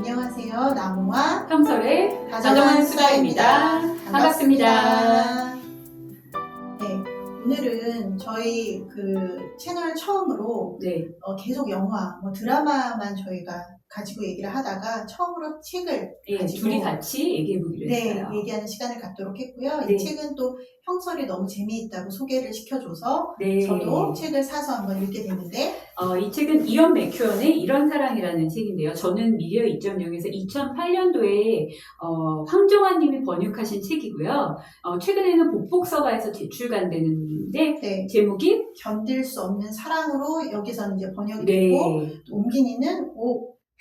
안녕하세요. 나무와 평설의 다정한 수다입니다. 반갑습니다. 네, 오늘은 저희 채널 처음으로 네, 계속 영화, 드라마만 저희가 가지고 얘기를 하다가 처음으로 책을 예, 가지고 둘이 같이 얘기해보기로 했어요. 얘기하는 시간을 갖도록 했고요. 네. 이 책은 또 형설이 너무 재미있다고 소개를 시켜줘서 네. 저도 책을 사서 한번 읽게 됐는데 이 책은 이언 맥큐언의 이런 사랑이라는 책인데요. 저는 미디어 2.0에서 2008년도에 황정환 님이 번역하신 책이고요. 최근에는 복복서가에서 제출간되는데 네, 제목이 견딜 수 없는 사랑으로 여기서는 이제 번역이 네. 됐고 또 옮기니는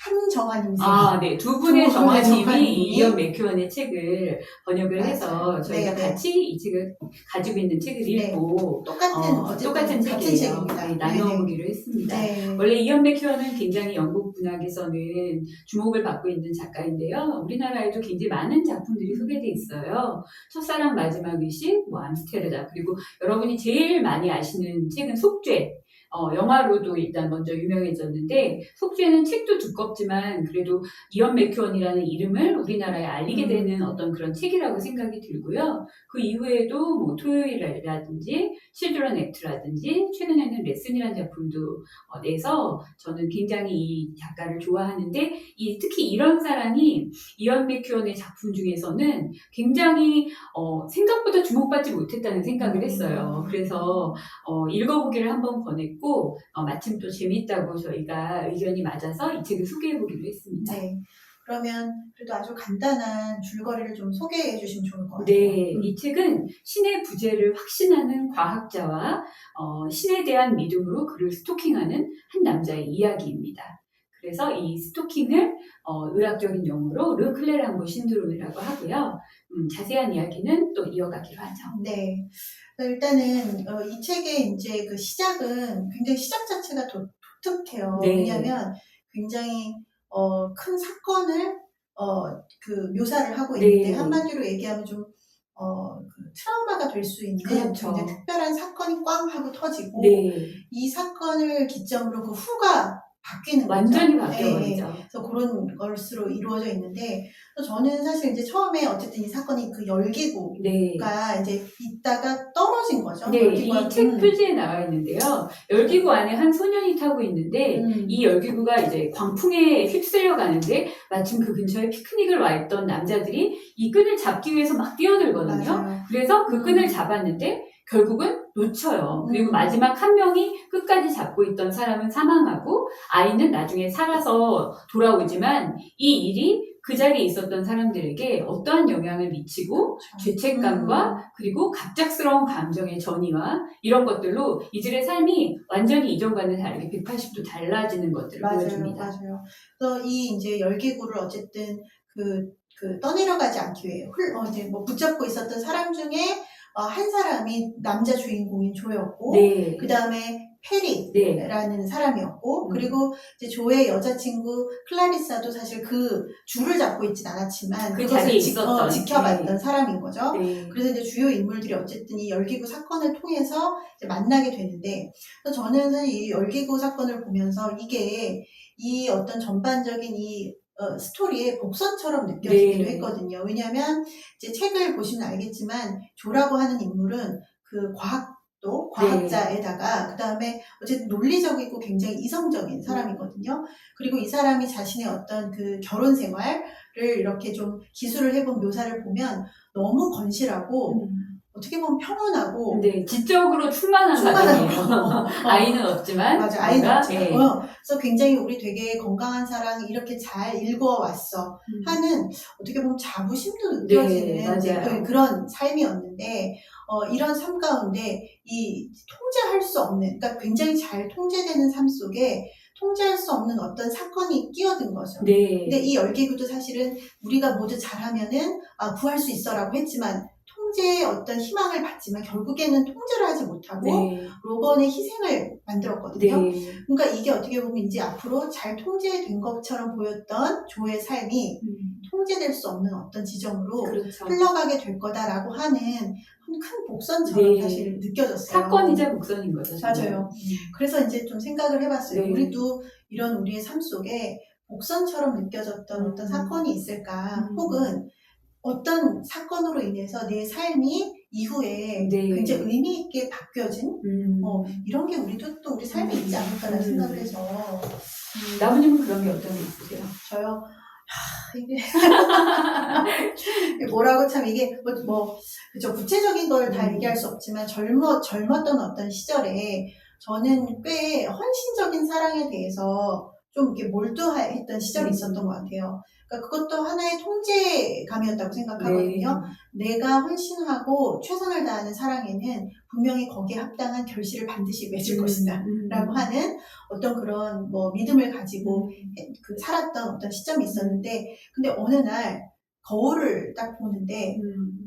한정환님이세요. 네. 두 분의 정환님이 정환님이 이언 맥큐언의 책을 번역을 맞아요. 해서 저희가 네, 같이 이 책을 가지고 있는 책을 네. 읽고 똑같은 같은 같은 책이에요. 책입니다. 네, 나눠보기로 했습니다. 네. 원래 이언 맥큐언은 굉장히 영국 문학에서는 주목을 받고 있는 작가인데요. 우리나라에도 굉장히 많은 작품들이 소개돼 있어요. 첫사랑 마지막 의식, 암스테르담, 그리고 여러분이 제일 많이 아시는 책은 속죄. 영화로도 일단 먼저 유명해졌는데 속죄는 책도 두껍지만 그래도 이언 맥큐언이라는 이름을 우리나라에 알리게 되는 어떤 그런 책이라고 생각이 들고요. 그 이후에도 뭐 토요일이라든지 칠드런 액트라든지 최근에는 레슨이라는 작품도 내서 저는 굉장히 이 작가를 좋아하는데 특히 이런 사랑이 이언 맥큐언의 작품 중에서는 굉장히 생각보다 주목받지 못했다는 생각을 했어요. 그래서 읽어보기를 한번 권했고 마침 또 재미있다고 저희가 의견이 맞아서 이 책을 소개해보기로 했습니다. 네. 그러면 그래도 아주 간단한 줄거리를 좀 소개해 주시면 좋을 것 같아요. 네, 이 책은 신의 부재를 확신하는 과학자와 신에 대한 믿음으로 그를 스토킹하는 한 남자의 이야기입니다. 그래서 이 스토킹을 의학적인 용어로 르클레랑보 신드롬이라고 하고요. 자세한 이야기는 또 이어가기로 하죠. 네. 일단은 이 책의 이제 그 시작은 굉장히 시작 자체가 독특해요. 네. 왜냐하면 굉장히 큰 사건을 묘사를 하고 있는데 네. 한마디로 얘기하면 좀 트라우마가 될 수 있는 그렇죠. 굉장히 특별한 사건이 꽝 하고 터지고 네. 이 사건을 기점으로 그 후가 바뀌는 완전히 거죠. 바뀌어버리죠. 그래서 그런 것으로 이루어져 있는데 저는 사실 이제 처음에 어쨌든 이 사건이 그 열기구가 네. 이제 있다가 떨어진 거죠. 네, 이 책 표지에 나와 있는데요. 열기구 안에 한 소년이 타고 있는데 이 열기구가 이제 광풍에 휩쓸려 가는데 마침 그 근처에 피크닉을 와 있던 남자들이 이 끈을 잡기 위해서 막 뛰어들거든요. 맞아요. 그래서 그 끈을 잡았는데 결국은 놓쳐요. 그리고 마지막 한 명이 끝까지 잡고 있던 사람은 사망하고 아이는 나중에 살아서 돌아오지만 이 일이 그 자리에 있었던 사람들에게 어떠한 영향을 미치고 죄책감과 그리고 갑작스러운 감정의 전이와 이런 것들로 이들의 삶이 완전히 이전과는 다르게 180도 달라지는 것들을 보여줍니다. 맞아요. 그래서 이 이제 열기구를 어쨌든 떠내려가지 않기 위해 이제 뭐 붙잡고 있었던 사람 중에 한 사람이 남자 주인공인 조였고, 네. 그 다음에 페리라는 사람이었고, 그리고 이제 조의 여자친구 클라리사도 사실 그 줄을 잡고 있진 않았지만 그 그것을 자리에 있었던 지켜봤던 사람인 거죠. 네. 그래서 이제 주요 인물들이 어쨌든 이 열기구 사건을 통해서 이제 만나게 되는데, 그래서 저는 사실 이 열기구 사건을 보면서 이게 이 어떤 전반적인 스토리의 복선처럼 느껴지기도 네. 했거든요. 왜냐하면 이제 책을 보시면 알겠지만 조라고 하는 인물은 그 과학자에다가 그 다음에 어쨌든 논리적이고 굉장히 이성적인 사람이거든요. 그리고 이 사람이 자신의 어떤 그 결혼 생활을 이렇게 좀 기술을 해본 묘사를 보면 너무 건실하고 어떻게 보면 평온하고 네, 지적으로 충만한 가정이에요. 아이는 없지만 맞아, 아이는 없지만 네. 그래서 굉장히 우리 되게 건강한 사랑 이렇게 잘 읽어왔어 하는 어떻게 보면 자부심도 느껴지는 네, 그런 삶이었는데 이런 삶 가운데 이 통제할 수 없는, 그러니까 굉장히 잘 통제되는 삶 속에 통제할 수 없는 어떤 사건이 끼어든 거죠. 네. 근데 이 열기구도 사실은 우리가 모두 잘하면은 구할 수 있어라고 했지만 통제의 어떤 희망을 받지만 결국에는 통제를 하지 못하고 로건의 희생을 만들었거든요. 네. 그러니까 이게 어떻게 보면 이제 앞으로 잘 통제된 것처럼 보였던 조의 삶이 통제될 수 없는 어떤 지점으로 그렇죠. 흘러가게 될 거다라고 하는 큰 복선처럼 사실 느껴졌어요. 사건이자 복선인 거죠. 맞아요. 그래서 이제 좀 생각을 해봤어요. 네. 우리도 이런 우리의 삶 속에 복선처럼 느껴졌던 어떤 사건이 있을까? 혹은 어떤 사건으로 인해서 내 삶이 이후에 네. 굉장히 의미 있게 바뀌어진 이런 게 우리도 또 우리 삶에 있지 않을까라는 생각을 해서 나무님은 그런 게 어떤 게 있으세요? 저요. 이게 뭐라고 참 이게 그죠 구체적인 걸 다 얘기할 수 없지만 젊었던 어떤 시절에 저는 꽤 헌신적인 사랑에 대해서 좀 이렇게 몰두했던 시절이 있었던 것 같아요. 그러니까 그것도 하나의 통제감이었다고 생각하거든요. 내가 헌신하고 최선을 다하는 사랑에는 분명히 거기에 합당한 결실을 반드시 맺을 것이다. 라고 하는 어떤 그런 믿음을 가지고 살았던 어떤 시점이 있었는데, 근데 어느 날 거울을 딱 보는데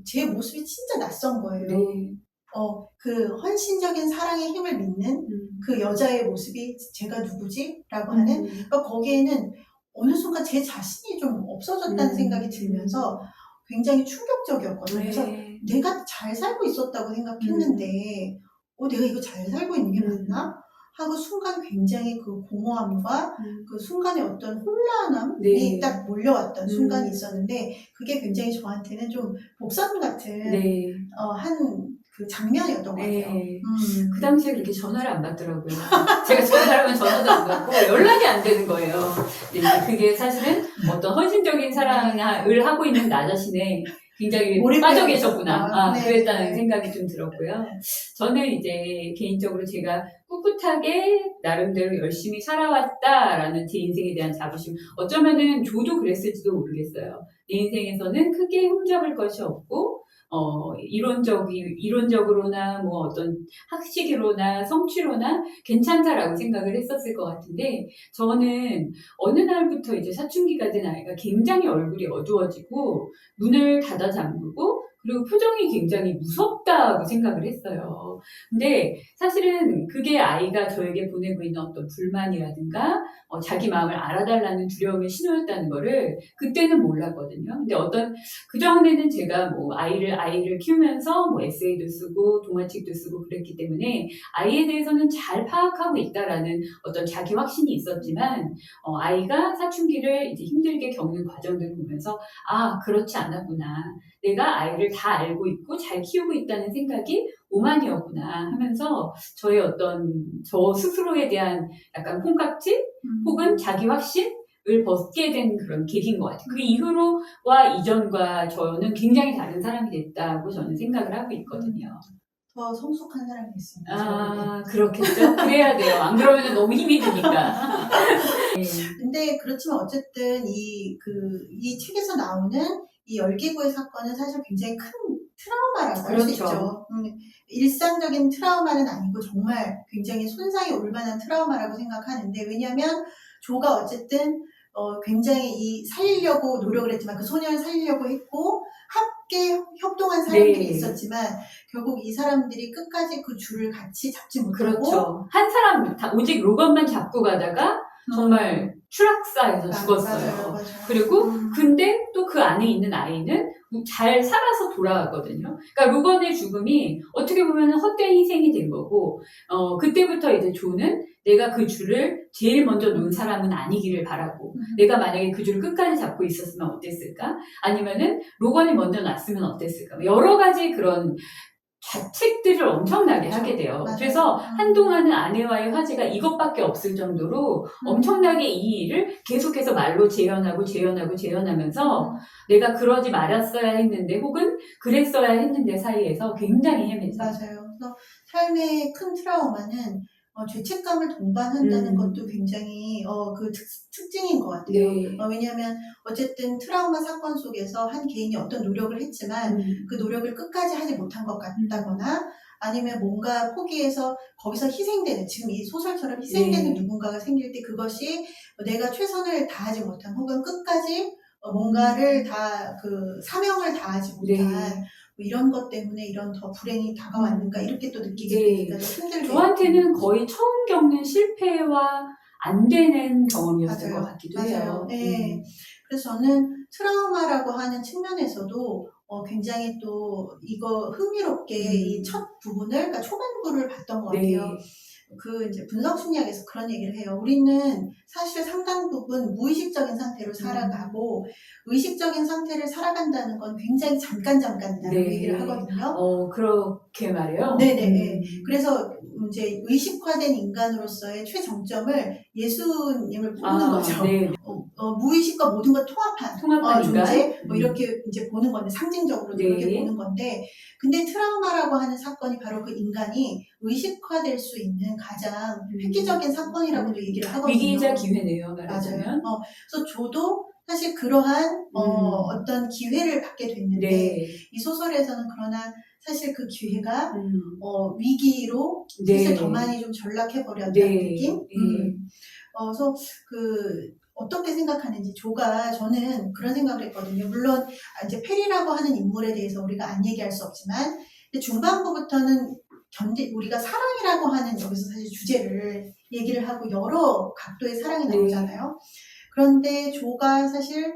제 모습이 진짜 낯선 거예요. 네. 그 헌신적인 사랑의 힘을 믿는 그 여자의 모습이 제가 누구지? 라고 하는, 그러니까 거기에는 어느 순간 제 자신이 좀 없어졌다는 생각이 들면서 굉장히 충격적이었거든요. 그래서 내가 잘 살고 있었다고 생각했는데, 내가 이거 잘 살고 있는 게 맞나? 하고 순간 굉장히 그 공허함과 그 순간의 어떤 혼란함이 딱 몰려왔던 순간이 있었는데, 그게 굉장히 저한테는 좀 복선 같은 한 그 장면이었던 것 같아요. 그 당시에 그렇게 전화를 안 받더라고요. 제가 전화를 하면 전화도 안 받고 연락이 안 되는 거예요. 그게 사실은 어떤 헌신적인 사랑을 하고 있는 나 자신에 굉장히 빠져 계셨구나. 그랬다는 생각이 좀 들었고요. 저는 이제 개인적으로 제가 꿋꿋하게 나름대로 열심히 살아왔다라는 제 인생에 대한 자부심, 어쩌면은 조도 그랬을지도 모르겠어요. 내 인생에서는 크게 흠잡을 것이 없고, 이론적으로나 뭐 어떤 학식으로나 성취로나 괜찮다라고 생각을 했었을 것 같은데, 저는 어느 날부터 이제 사춘기가 된 아이가 굉장히 얼굴이 어두워지고 눈을 닫아 잠그고 그리고 표정이 굉장히 무섭다고 생각을 했어요. 근데 사실은 그게 아이가 저에게 보내고 있는 어떤 불만이라든가 자기 마음을 알아달라는 두려움의 신호였다는 거를 그때는 몰랐거든요. 근데 그전에는 제가 뭐 아이를 키우면서 뭐 에세이도 쓰고 동화책도 쓰고 그랬기 때문에 아이에 대해서는 잘 파악하고 있다라는 어떤 자기 확신이 있었지만, 아이가 사춘기를 이제 힘들게 겪는 과정들을 보면서 그렇지 않았구나. 내가 아이를 다 알고 있고 잘 키우고 있다는 생각이 오만이었구나 하면서 저의 저 스스로에 대한 약간 콩깍지 혹은 자기 확신을 벗게 된 그런 계기인 것 같아요. 그 이후로와 이전과 저는 굉장히 다른 사람이 됐다고 저는 생각을 하고 있거든요. 더 성숙한 사람이 됐습니다. 그렇겠죠. 그래야 돼요. 안 그러면 너무 힘이 드니까. 근데 그렇지만 어쨌든 이 책에서 나오는 이 열기구의 사건은 사실 굉장히 큰 트라우마라고 할 수 있죠. 일상적인 트라우마는 아니고 정말 굉장히 손상이 올 만한 트라우마라고 생각하는데, 왜냐하면 조가 어쨌든 굉장히 살리려고 노력을 했지만 그 소년을 살리려고 했고 함께 협동한 사람들이 있었지만 결국 이 사람들이 끝까지 그 줄을 같이 잡지 못하고, 그렇죠. 한 사람 오직 로건만 잡고 가다가 정말 추락사에서 죽었어요. 맞아요. 그리고 근데 또 그 안에 있는 아이는 잘 살아서 돌아가거든요. 그러니까 로건의 죽음이 어떻게 보면 헛된 희생이 된 거고, 그때부터 이제 조는 내가 그 줄을 제일 먼저 놓은 사람은 아니기를 바라고, 내가 만약에 그 줄을 끝까지 잡고 있었으면 어땠을까? 아니면은 로건이 먼저 놨으면 어땠을까? 여러 가지 그런 자책들을 엄청나게 하게 돼요. 맞아요. 그래서 한동안은 아내와의 화제가 이것밖에 없을 정도로 엄청나게 이 일을 계속해서 말로 재현하면서 내가 그러지 말았어야 했는데 혹은 그랬어야 했는데 사이에서 굉장히 헤매죠. 맞아요. 그래서 삶의 큰 트라우마는 죄책감을 동반한다는 것도 굉장히 그 특징인 것 같아요. 왜냐하면 어쨌든 트라우마 사건 속에서 한 개인이 어떤 노력을 했지만 그 노력을 끝까지 하지 못한 것 같다거나 아니면 뭔가 포기해서 거기서 희생되는, 지금 이 소설처럼 희생되는 누군가가 생길 때 그것이 내가 최선을 다하지 못한 혹은 끝까지 뭔가를 사명을 다하지 못한 이런 것 때문에 이런 더 불행이 다가왔는가 이렇게 또 느끼게 되니까 힘들게. 저한테는 거의 처음 겪는 실패와 안 되는 경험이었을 것 같기도 해요. 그래서 저는 트라우마라고 하는 측면에서도 굉장히 또 이거 흥미롭게 이 첫 부분을, 그러니까 초반부를 봤던 것 같아요. 그 이제 분석 심리학에서 그런 얘기를 해요. 우리는 사실 상당 부분 무의식적인 상태로 살아가고 의식적인 상태를 살아간다는 건 굉장히 잠깐이라고 네. 얘기를 하거든요. 그렇게 말해요. 네네. 그래서 이제 의식화된 인간으로서의 최정점을 예수님을 뽑는 거죠. 네. 무의식과 모든 걸 통합한 통합한 인간. 존재, 뭐 이렇게 이제 보는 건데, 상징적으로 네. 그렇게 보는 건데, 근데 트라우마라고 하는 사건이 바로 그 인간이 의식화될 수 있는 가장 획기적인 사건이라고도 얘기를 하거든요. 위기이자 기회네요, 말하자면. 맞아요. 그래서 저도 사실 그러한 어떤 기회를 받게 됐는데, 네. 이 소설에서는 그러나 사실 그 기회가 위기로 사실 네. 더 많이 좀 전락해버렸다는 네. 느낌? 네. 그래서 어떻게 생각하는지 저는 그런 생각을 했거든요. 물론 이제 페리라고 하는 인물에 대해서 우리가 안 얘기할 수 없지만 중반부부터는 우리가 사랑이라고 하는 여기서 사실 주제를 얘기를 하고 여러 각도의 사랑이 나오잖아요. 그런데 조가 사실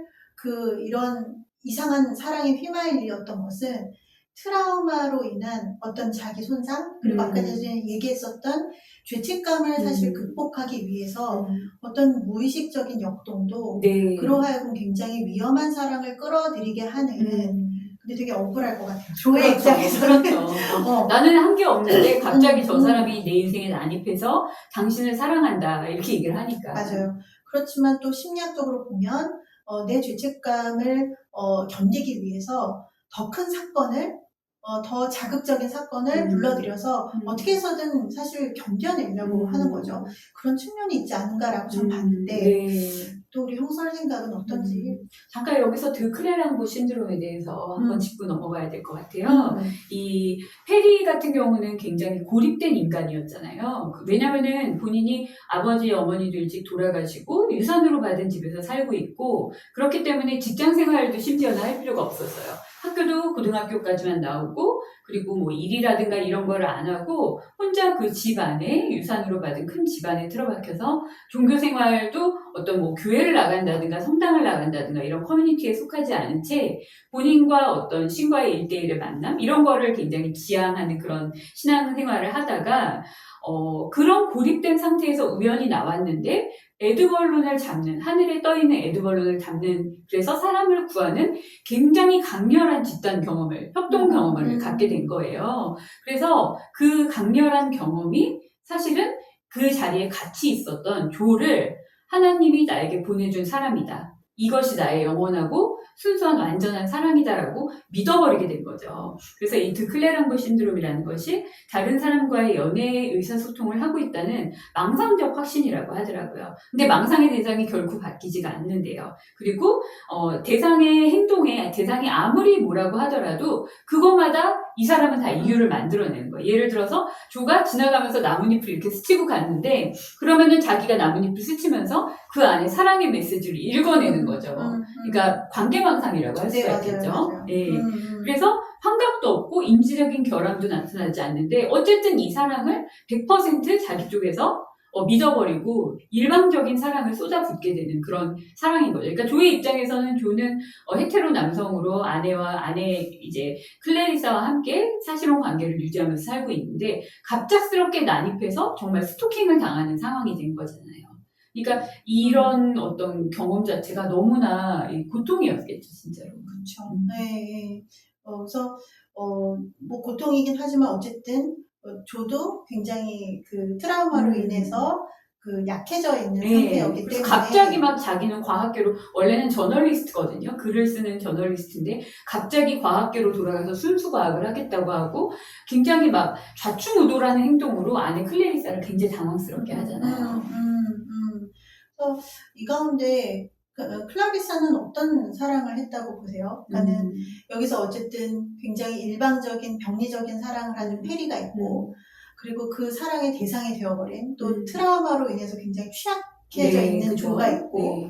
이런 이상한 사랑에 휘말렸던 것은 트라우마로 인한 어떤 자기 손상, 그리고 아까 전에 얘기했었던 죄책감을 사실 극복하기 위해서 어떤 무의식적인 역동도 네. 그러하여금 굉장히 위험한 사랑을 끌어들이게 하는, 근데 되게 억울할 것 같아요. 조의 그렇죠. 입장에서는. 그렇죠. 나는 한 게 없는데 갑자기 저 사람이 내 인생에 난입해서 당신을 사랑한다 이렇게 얘기를 하니까. 맞아요. 그렇지만 또 심리학적으로 보면 내 죄책감을 견디기 위해서 더 큰 사건을, 더 자극적인 사건을 불러들여서 어떻게 해서든 사실 견뎌내려고 하는 거죠. 그런 측면이 있지 않은가라고 전 봤는데, 네. 또 우리 형설 생각은 어떤지. 잠깐 여기서 드크레랑보 신드롬에 대해서 한번 짚고 넘어가야 될 것 같아요. 이 페리 같은 경우는 굉장히 고립된 인간이었잖아요. 왜냐면은 본인이 아버지, 어머니도 일찍 돌아가시고 유산으로 받은 집에서 살고 있고, 그렇기 때문에 직장 생활도 심지어는 할 필요가 없었어요. 학교도 고등학교까지만 나오고, 그리고 뭐 일이라든가 이런 거를 안 하고 혼자 그 집 안에 유산으로 받은 큰 집 안에 틀어박혀서 종교 생활도 어떤 뭐 교회를 나간다든가 성당을 나간다든가 이런 커뮤니티에 속하지 않은 채 본인과 어떤 신과의 일대일의 만남 이런 거를 굉장히 지향하는 그런 신앙 생활을 하다가 그런 고립된 상태에서 우연히 나왔는데 에드벌룬을 잡는, 하늘에 떠있는 에드벌룬을 잡는, 그래서 사람을 구하는 굉장히 강렬한 집단 경험을, 협동 경험을 갖게 된 거예요. 그래서 그 강렬한 경험이 사실은 그 자리에 같이 있었던 조를 하나님이 나에게 보내준 사람이다. 이것이 나의 영원하고 순수한 완전한 사랑이다라고 믿어버리게 된 거죠. 그래서 이 드클레랑보 신드롬이라는 것이 다른 사람과의 연애 의사소통을 하고 있다는 망상적 확신이라고 하더라고요. 근데 망상의 대상이 결코 바뀌지가 않는데요. 그리고 대상의 행동에 대상이 아무리 뭐라고 하더라도 그것마다 이 사람은 다 이유를 만들어내는 거예요. 예를 들어서 조가 지나가면서 나뭇잎을 이렇게 스치고 갔는데 그러면은 자기가 나뭇잎을 스치면서 그 안에 사랑의 메시지를 읽어내는 거죠. 그러니까 관계망상이라고 할 수가 있겠죠. 맞아요. 예. 그래서 환각도 없고 인지적인 결함도 나타나지 않는데 어쨌든 이 사랑을 100% 자기 쪽에서 믿어버리고 일방적인 사랑을 쏟아붓게 되는 그런 사랑인 거죠. 그러니까 조의 입장에서는 조는 헤테로 남성으로 아내 이제 클레리사와 함께 사실혼 관계를 유지하면서 살고 있는데 갑작스럽게 난입해서 정말 스토킹을 당하는 상황이 된 거잖아요. 그러니까 이런 어떤 경험 자체가 너무나 고통이었겠죠, 진짜로. 그렇죠. 네. 그래서 뭐 고통이긴 하지만 어쨌든 조도 굉장히 그 트라우마로 인해서 약해져 있는 상태였기 때문에 갑자기 막 자기는 과학계로 원래는 저널리스트거든요. 글을 쓰는 저널리스트인데 갑자기 과학계로 돌아가서 순수 과학을 하겠다고 하고 굉장히 막 좌충우돌하는 행동으로 아내 클레리사를 굉장히 당황스럽게 하잖아요. 그래서 이 가운데 클라리사는 어떤 사랑을 했다고 보세요? 그러니까는 여기서 어쨌든 굉장히 일방적인 병리적인 사랑을 하는 페리가 있고 그리고 그 사랑의 대상이 되어버린 또 트라우마로 인해서 굉장히 취약해져 있는 그죠? 조가 있고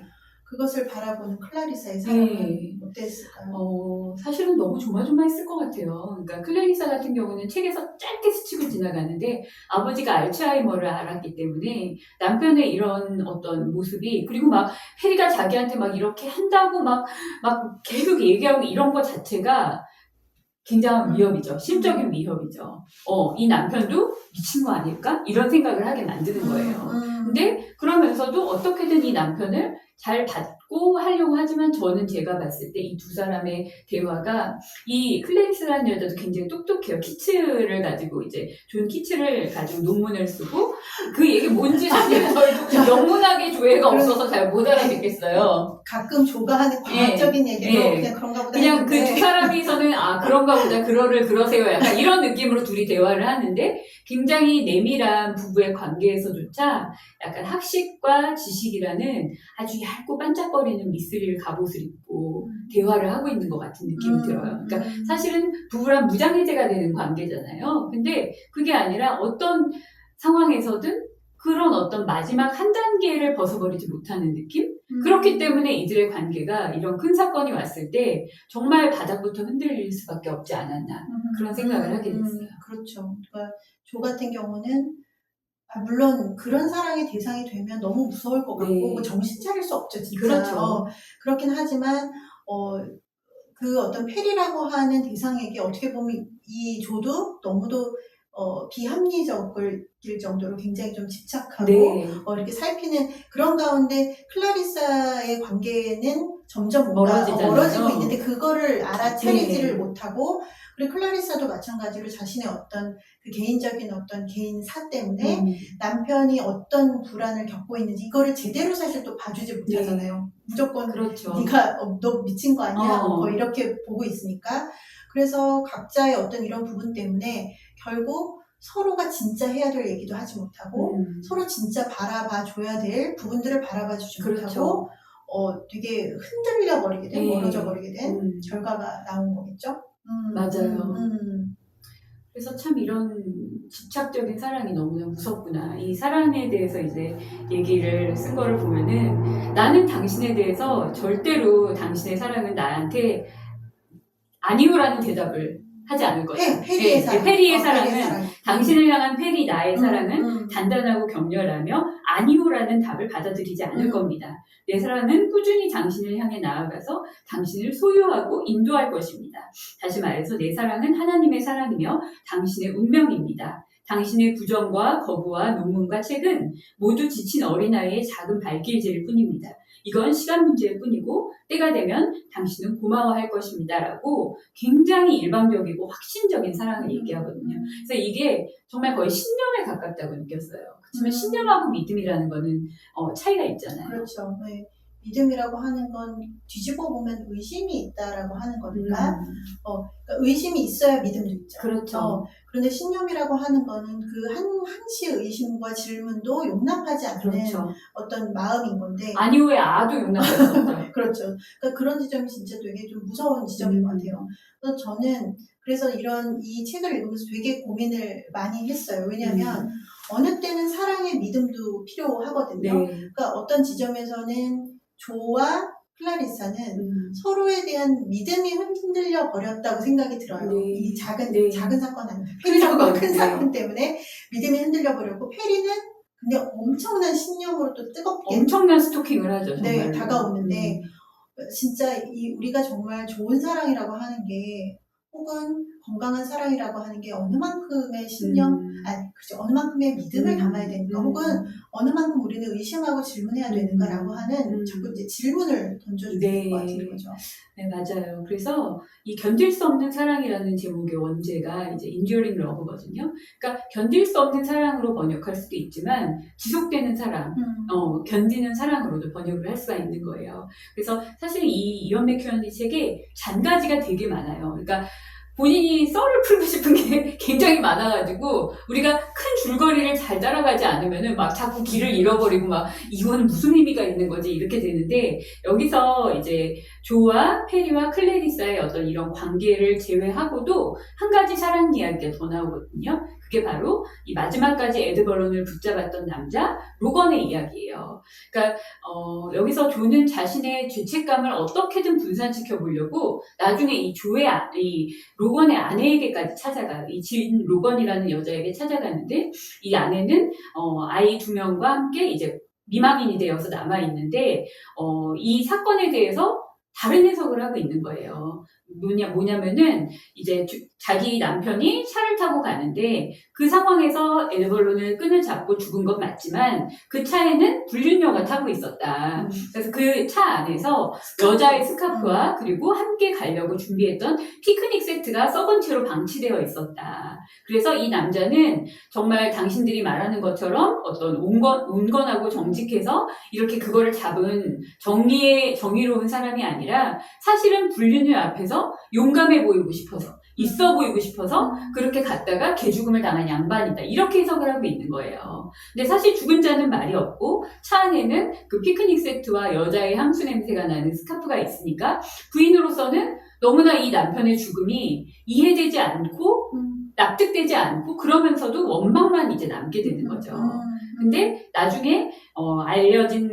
그것을 바라보는 클라리사의 사랑은 어땠을까요? 사실은 너무 조마조마했을 것 같아요. 그러니까 클레리사 같은 경우는 책에서 짧게 스치고 지나가는데 아버지가 알츠하이머를 앓았기 때문에 남편의 이런 어떤 모습이 그리고 막 페리가 자기한테 막 이렇게 한다고 막 계속 얘기하고 이런 것 자체가 굉장한 위협이죠. 심적인 위협이죠. 이 남편도 미친 거 아닐까? 이런 생각을 하게 만드는 거예요. 근데 그러면서도 어떻게든 이 남편을 잘 받고 하려고 하지만 저는 제가 봤을 때 이 두 사람의 대화가 이 클래리스라는 여자도 굉장히 똑똑해요. 키츠를 가지고 이제 존 키츠를 가지고 논문을 쓰고 그 얘기 뭔지 사실 저희도 영문학의 조예가 없어서 잘 못 알아듣겠어요. 가끔 조가 하는 과학적인 얘기도 그냥 그런가 보다 그냥 그 했는데 두 사람이서는 그런가 보다 그러세요 약간 이런 느낌으로 둘이 대화를 하는데 굉장히 내밀한 부부의 관계에서조차 약간 학식과 지식이라는 아주 얇고 반짝거리는 미쓰리를 갑옷을 입고 대화를 하고 있는 것 같은 느낌이 들어요. 그러니까 사실은 부부란 무장해제가 되는 관계잖아요. 근데 그게 아니라 어떤 상황에서든 그런 어떤 마지막 한 단계를 벗어버리지 못하는 느낌? 그렇기 때문에 이들의 관계가 이런 큰 사건이 왔을 때 정말 바닥부터 흔들릴 수밖에 없지 않았나 그런 생각을 하게 됐어요. 그렇죠. 그러니까 조 같은 경우는 물론 그런 사랑의 대상이 되면 너무 무서울 것 같고 네. 뭐 정신 차릴 수 없죠 진짜. 그렇죠. 그렇긴 하지만 그 어떤 페리라고 하는 대상에게 어떻게 보면 이 조도 너무도 비합리적일 정도로 굉장히 좀 집착하고 네. 이렇게 살피는 그런 가운데 클라리사의 관계는 점점 뭔가 멀어지잖아요. 멀어지고 있는데 그거를 알아차리지를 네. 못하고 그리고 클라리사도 마찬가지로 자신의 어떤 그 개인적인 어떤 개인사 때문에 남편이 어떤 불안을 겪고 있는지 이거를 제대로 사실 또 봐주지 못하잖아요. 무조건 그렇죠. 네가 너 미친 거 아니야? 뭐 이렇게 보고 있으니까. 그래서 각자의 어떤 이런 부분 때문에 결국 서로가 진짜 해야 될 얘기도 하지 못하고 서로 진짜 바라봐 줘야 될 부분들을 바라봐 주지 그렇죠. 못하고 되게 흔들려 버리게 된, 네. 멀어져 버리게 된 결과가 나온 거겠죠. 맞아요. 그래서 참 이런 집착적인 사랑이 너무나 무섭구나. 이 사랑에 대해서 이제 얘기를 쓴 거를 보면은 나는 당신에 대해서 절대로 당신의 사랑은 나한테 아니요라는 대답을 하지 않을 거다. 페리의 사랑. 페리의 사랑은 당신을 향한 페리 나의 사랑은 단단하고 격렬하며 아니요라는 답을 받아들이지 않을 겁니다. 내 사랑은 꾸준히 당신을 향해 나아가서 당신을 소유하고 인도할 것입니다. 다시 말해서 내 사랑은 하나님의 사랑이며 당신의 운명입니다. 당신의 부정과 거부와 논문과 책은 모두 지친 어린아이의 작은 발길질일 뿐입니다. 이건 시간 문제일 뿐이고 때가 되면 당신은 고마워할 것입니다. 라고 굉장히 일방적이고 확신적인 사랑을 얘기하거든요. 그래서 이게 정말 거의 신념에 가깝다고 느꼈어요. 그렇지만 신념하고 믿음이라는 거는 차이가 있잖아요. 그렇죠. 네. 믿음이라고 하는 건 뒤집어 보면 의심이 있다라고 하는 거니까 그러니까 의심이 있어야 믿음도 있죠. 그렇죠. 그런데 신념이라고 하는 거는 그 한시의 의심과 질문도 용납하지 않는 그렇죠. 어떤 마음인 건데 아니오의 아도 용납할 수 없죠. 그렇죠. 그러니까 그런 지점이 진짜 되게 좀 무서운 지점인 것 같아요. 그래서 저는 그래서 이 책을 읽으면서 되게 고민을 많이 했어요. 왜냐하면 어느 때는 사랑의 믿음도 필요하거든요. 그러니까 어떤 지점에서는 조와 클라리사는 서로에 대한 믿음이 흔들려 버렸다고 생각이 들어요. 이 작은 사건 아니에요. 페리라고 큰 사건 때문에 믿음이 흔들려 버렸고 페리는 근데 엄청난 신념으로 또 뜨겁게 엄청난 스토킹을 하죠. 정말로. 다가오는데 진짜 우리가 정말 좋은 사랑이라고 하는 게 혹은 건강한 사랑이라고 하는 게 어느 만큼의 신념, 그렇죠. 어느 만큼의 믿음을 담아야 되는가, 혹은 어느 만큼 우리는 의심하고 질문해야 되는가라고 하는 자꾸 이제 질문을 던져주는 것 같은 거죠. 네, 맞아요. 그래서 이 견딜 수 없는 사랑이라는 제목의 원제가 이제 Enduring Love거든요. 그러니까 견딜 수 없는 사랑으로 번역할 수도 있지만 지속되는 사랑, 견디는 사랑으로도 번역을 할 수가 있는 거예요. 그래서 사실 이 이언 맥큐언의 책에 잔가지가 되게 많아요. 그러니까 본인이 썰을 풀고 싶은 게 굉장히 많아가지고 우리가 큰 줄거리를 잘 따라가지 않으면은 막 자꾸 길을 잃어버리고 막 이거는 무슨 의미가 있는 거지 이렇게 되는데 여기서 이제 조와 페리와 클래리사의 어떤 이런 관계를 제외하고도 한 가지 사랑 이야기가 더 나오거든요. 그게 바로 이 마지막까지 에드버런을 붙잡았던 남자 로건의 이야기예요. 그러니까 여기서 조는 자신의 죄책감을 어떻게든 분산시켜 보려고 나중에 이 로건의 아내에게까지 찾아가요. 이 진 로건이라는 여자에게 찾아가는데 이 아내는 아이 2명과 함께 이제 미망인이 되어서 남아 있는데 이 사건에 대해서 다른 해석을 하고 있는 거예요. 뭐냐면은 이제 자기 남편이 차를 타고 가는데 그 상황에서 엘벌론을 끈을 잡고 죽은 건 맞지만 그 차에는 불륜녀가 타고 있었다. 그래서 그 차 안에서 여자의 스카프와 그리고 함께 가려고 준비했던 피크닉 세트가 썩은 채로 방치되어 있었다. 그래서 이 남자는 정말 당신들이 말하는 것처럼 어떤 온건하고 정직해서 이렇게 그거를 잡은 정의로운 사람이 아니라 사실은 불륜녀 앞에서 용감해 보이고 싶어서 있어 보이고 싶어서 그렇게 갔다가 개죽음을 당한 양반이다. 이렇게 해석을 하고 있는 거예요. 근데 사실 죽은 자는 말이 없고 차 안에는 그 피크닉 세트와 여자의 향수 냄새가 나는 스카프가 있으니까 부인으로서는 너무나 이 남편의 죽음이 이해되지 않고 납득되지 않고 그러면서도 원망만 이제 남게 되는 거죠. 근데 나중에 알려진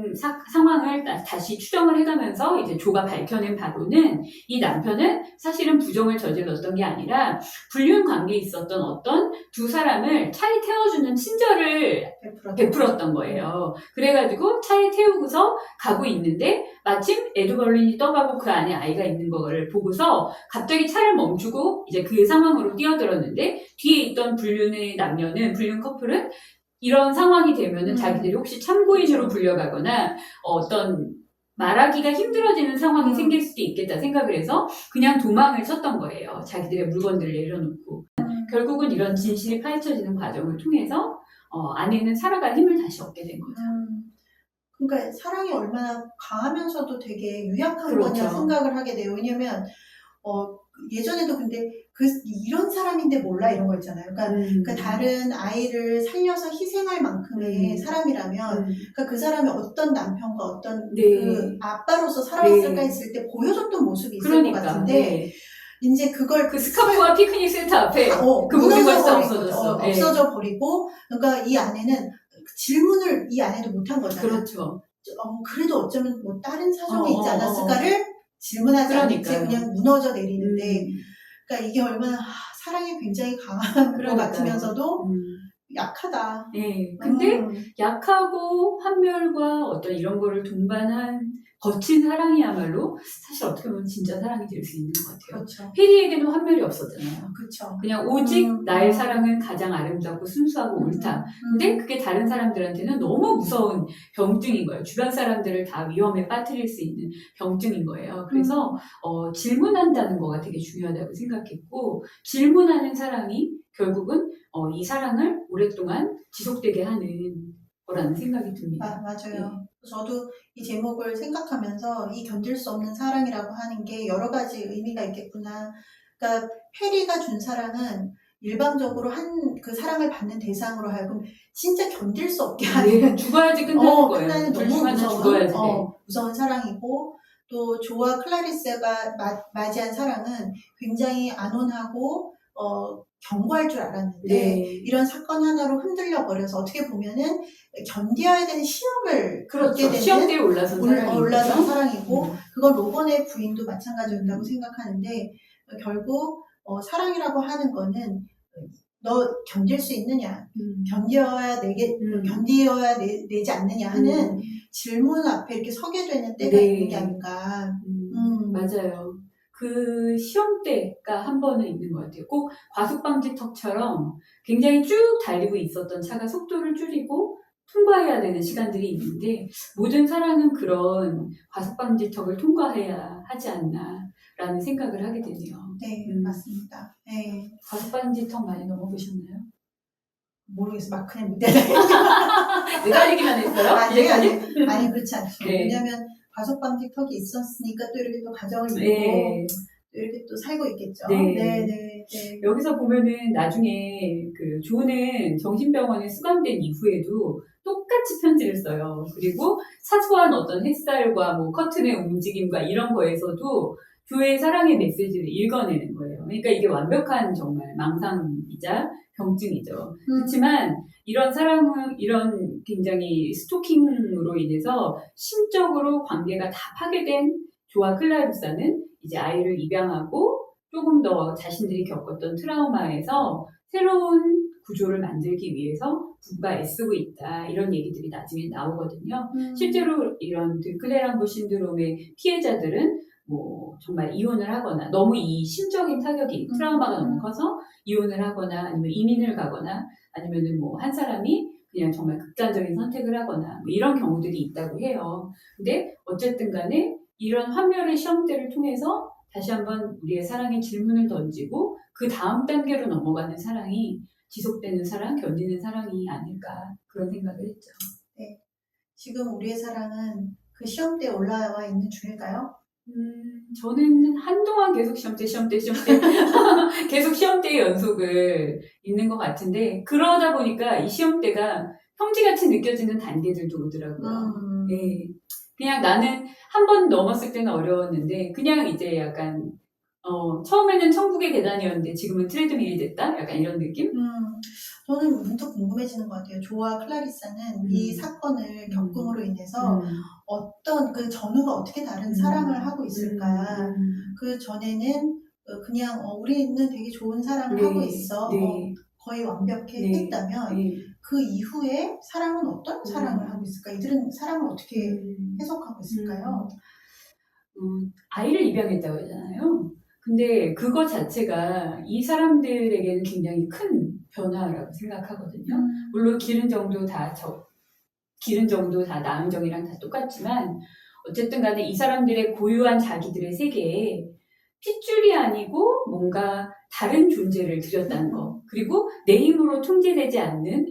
상황을 다시 추정을 해가면서 이제 조가 밝혀낸 바로는 이 남편은 사실은 부정을 저질렀던 게 아니라 불륜 관계에 있었던 어떤 두 사람을 차에 태워주는 친절을 베풀었던 거예요. 그래가지고 차에 태우고서 가고 있는데 마침 에드벌린이 떠가고 그 안에 아이가 있는 거를 보고서 갑자기 차를 멈추고 이제 그 상황으로 뛰어들었는데 뒤에 있던 불륜 커플은 이런 상황이 되면은 자기들이 혹시 참고인으로 불려가거나 어떤 말하기가 힘들어지는 상황이 생길 수도 있겠다 생각을 해서 그냥 도망을 쳤던 거예요. 자기들의 물건들을 내려놓고. 결국은 이런 진실이 파헤쳐지는 과정을 통해서 아내는 살아갈 힘을 다시 얻게 된 거죠. 그러니까 사랑이 얼마나 강하면서도 되게 유약한 그렇죠. 거냐 생각을 하게 돼요. 왜냐면 예전에도 근데 이런 사람인데 몰라 이런 거 있잖아요. 그러니까 다른 아이를 살려서 희생할 만큼의 사람이라면 그러니까 그 사람이 어떤 남편과 어떤 그 아빠로서 살아왔을까 했을 때 보여줬던 모습이 있을 것 같은데 이제 그걸 그 스카프와 피크닉 세트 앞에 그 모든 것이 다 없어졌어. 없어져 버리고 그러니까 이 아내는 질문을 이 아내도 못한 거잖아요. 그렇죠. 그래도 어쩌면 뭐 다른 사정이 있지 않았을까를 질문하지 않지 그냥 무너져 내리는데 그러니까 이게 얼마나 사랑이 굉장히 강한 것 같으면서도 약하다. 네. 근데 약하고 환멸과 어떤 이런 거를 동반한 거친 사랑이야말로 사실 어떻게 보면 진짜 사랑이 될 수 있는 것 같아요. 그렇죠. 페리에게는 환멸이 없었잖아요. 그렇죠. 그냥 오직 나의 사랑은 가장 아름답고 순수하고 옳다. 근데 그게 다른 사람들한테는 너무 무서운 병증인 거예요. 주변 사람들을 다 위험에 빠뜨릴 수 있는 병증인 거예요. 그래서 질문한다는 거가 되게 중요하다고 생각했고 질문하는 사랑이 결국은 이 사랑을 오랫동안 지속되게 하는 거라는 생각이 듭니다. 맞아요. 네. 저도 이 제목을 생각하면서 이 견딜 수 없는 사랑이라고 하는 게 여러 가지 의미가 있겠구나. 그러니까 페리가 준 사랑은 일방적으로 그 사랑을 받는 대상으로 하여금 진짜 견딜 수 없게 하는 죽어야지 끝나는 거예요. 끝나는 너무 죽어야지. 무서운 사랑이고 또 조와 클라리스가 맞이한 사랑은 굉장히 안온하고 견고할 줄 알았는데 이런 사건 하나로 흔들려 버려서 어떻게 보면은 견뎌야 되는 시험을 겪게 되는 시험대에 올라선 사랑이고 그건 로건의 부인도 마찬가지였다고 생각하는데 결국 사랑이라고 하는 거는 너 견딜 수 있느냐 견디어야 되지 않느냐 하는 질문 앞에 이렇게 서게 되는 때가 있는 게 아닌가. 맞아요. 그 시험대가 한 번은 있는 것 같아요. 꼭 과속방지턱처럼 굉장히 쭉 달리고 있었던 차가 속도를 줄이고 통과해야 되는 시간들이 있는데 모든 사랑은 그런 과속방지턱을 통과해야 하지 않나라는 생각을 하게 되네요. 네, 맞습니다. 네. 과속방지턱 많이 넘어보셨나요? 모르겠어요. 막 그냥 매달리기만 했어요? 아니 그렇지 않죠. 왜냐하면 과속방지턱이 있었으니까 또 이렇게 또 가정을 이루고 또 이렇게 또 살고 있겠죠. 네. 여기서 보면은 나중에 그 조는 정신병원에 수감된 이후에도 똑같이 편지를 써요. 그리고 사소한 어떤 햇살과 뭐 커튼의 움직임과 이런 거에서도 조의 사랑의 메시지를 읽어내는 거예요. 그러니까 이게 완벽한 정말 망상이자 병증이죠. 그렇지만 이런 사랑은 이런 굉장히 스토킹으로 인해서 심적으로 관계가 다 파괴된 조와 클라리사는 이제 아이를 입양하고 조금 더 자신들이 겪었던 트라우마에서 새로운 구조를 만들기 위해서 부부가 애쓰고 있다. 이런 얘기들이 나중에 나오거든요. 실제로 이런 드클레랑보 신드롬의 피해자들은 뭐 정말 이혼을 하거나 너무 이 심적인 타격이 트라우마가 너무 커서 이혼을 하거나 아니면 이민을 가거나 아니면은 뭐 한 사람이 그냥 정말 극단적인 선택을 하거나 뭐 이런 경우들이 있다고 해요. 근데 어쨌든 간에 이런 환멸의 시험대를 통해서 다시 한번 우리의 사랑에 질문을 던지고 그 다음 단계로 넘어가는 사랑이 지속되는 사랑, 견디는 사랑이 아닐까 그런 생각을 했죠. 지금 우리의 사랑은 그 시험대에 올라와 있는 중일까요? 저는 한동안 계속 시험대 계속 시험대의 연속을 있는 것 같은데 그러다 보니까 이 시험대가 평지같이 느껴지는 단계들도 오더라고요. 네. 그냥 나는 한 번 넘었을 때는 어려웠는데 그냥 이제 약간 처음에는 천국의 계단이었는데 지금은 트레드밀이 됐다? 약간 이런 느낌? 저는 문득 궁금해지는 것 같아요. 조와 클라리사는 이 사건을 겪음으로 인해서 어떤 그 전후가 어떻게 다른 사랑을 하고 있을까? 그 전에는 그냥 우리는 되게 좋은 사랑을 네, 하고 있어. 네. 거의 완벽해 네. 했다면 네. 그 이후에 사랑은 어떤 사랑을 하고 있을까? 이들은 사랑을 어떻게 해석하고 있을까요? 아이를 입양했다고 하잖아요. 근데 그거 자체가 이 사람들에게는 굉장히 큰 변화라고 생각하거든요. 물론 기른 정도 다 나은정이랑 다 똑같지만 어쨌든 간에 이 사람들의 고유한 자기들의 세계에 핏줄이 아니고 뭔가 다른 존재를 들였다는 거. 그리고 내 힘으로 통제되지 않는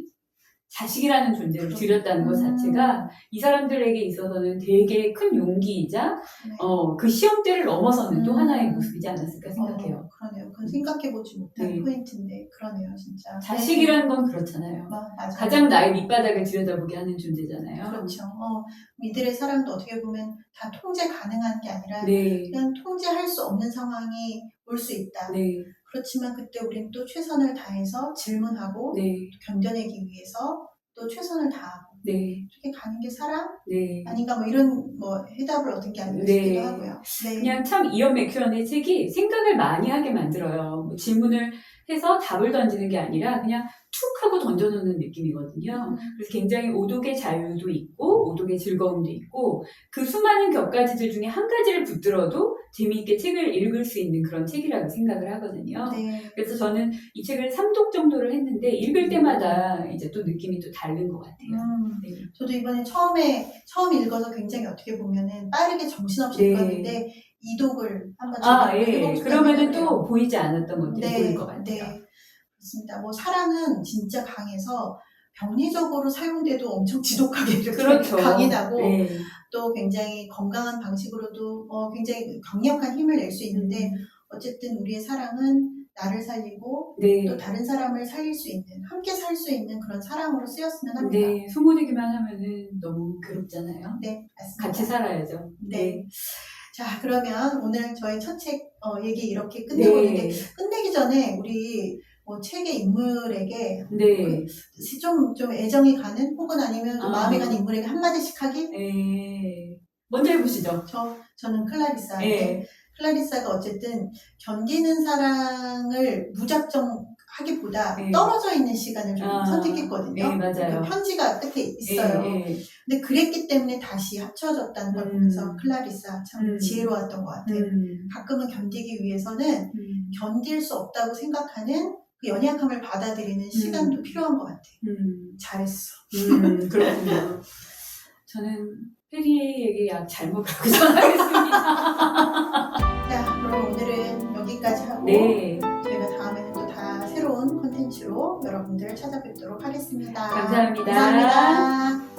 자식이라는 존재를 들였다는 것 자체가 이 사람들에게 있어서는 되게 큰 용기이자 네. 그 시험대를 넘어서는 또 하나의 모습이지 않았을까 생각해요. 그러네요. 그건 생각해보지 못한 네. 포인트인데 그러네요, 진짜. 자식이라는 건 그렇잖아요. 맞아요. 가장 나의 밑바닥을 들여다보게 하는 존재잖아요. 그렇죠. 이들의 사랑도 어떻게 보면 다 통제 가능한 게 아니라 네. 그냥 통제할 수 없는 상황이 올 수 있다. 네. 그렇지만 그때 우리는 또 최선을 다해서 질문하고 네. 견뎌내기 위해서 또 최선을 다하고 네. 그렇게 가는 게 사랑? 네. 아닌가 뭐 이런 해답을 얻은 게 아닌가 네. 싶기도 하고요. 네. 그냥 참 이언 맥큐언의 책이 생각을 많이 하게 만들어요. 뭐 질문을 해서 답을 던지는 게 아니라 그냥 툭 하고 던져놓는 느낌이거든요. 그래서 굉장히 오독의 자유도 있고 오독의 즐거움도 있고 그 수많은 격가지들 중에 한 가지를 붙들어도 재미있게 책을 읽을 수 있는 그런 책이라고 생각을 하거든요. 네. 그래서 저는 이 책을 3독 정도를 했는데 읽을 때마다 이제 또 느낌이 또 다른 것 같아요. 네. 저도 이번에 처음 읽어서 굉장히 어떻게 보면은 빠르게 정신없이 네. 읽었는데 이독을 한번 예. 그러면은 또 보이지 않았던 것들이 보일 것 같아요. 네. 그렇습니다. 뭐 사랑은 진짜 강해서 병리적으로 사용돼도 엄청 지독하게 이렇게 그렇죠. 강인하고 네. 또 굉장히 건강한 방식으로도 굉장히 강력한 힘을 낼 수 있는데 어쨌든 우리의 사랑은 나를 살리고 네. 또 다른 사람을 살릴 수 있는 함께 살 수 있는 그런 사랑으로 쓰였으면 합니다. 네, 소모되기만 하면은 너무 괴롭잖아요. 네, 맞습니다. 같이 살아야죠. 네. 자, 그러면 오늘 저희 첫 책 얘기 이렇게 끝내고 네. 있는데 끝내기 전에 우리 책의 인물에게 네. 좀 애정이 가는 혹은 아니면 좀 마음에 가는 인물에게 한마디씩 하기? 네. 먼저 해보시죠. 저는 클라리사. 네. 클라리사가 어쨌든 견디는 사랑을 무작정 하기보다 네. 떨어져 있는 시간을 좀 선택했거든요. 네, 맞아요. 그 편지가 끝에 있어요. 네. 근데 그랬기 때문에 다시 합쳐졌다는 걸 보면서 클라리사 참 지혜로웠던 것 같아요. 가끔은 견디기 위해서는 견딜 수 없다고 생각하는 그 연약함을 받아들이는 시간도 필요한 것 같아요. 잘했어. 그렇군요. 저는 페리에게 약 잘 먹으라고 전하겠습니다. 자, 그럼 오늘은 여기까지 하고 네. 저희가 다음에는 또 다 새로운 콘텐츠로 여러분들을 찾아뵙도록 하겠습니다. 감사합니다. 감사합니다.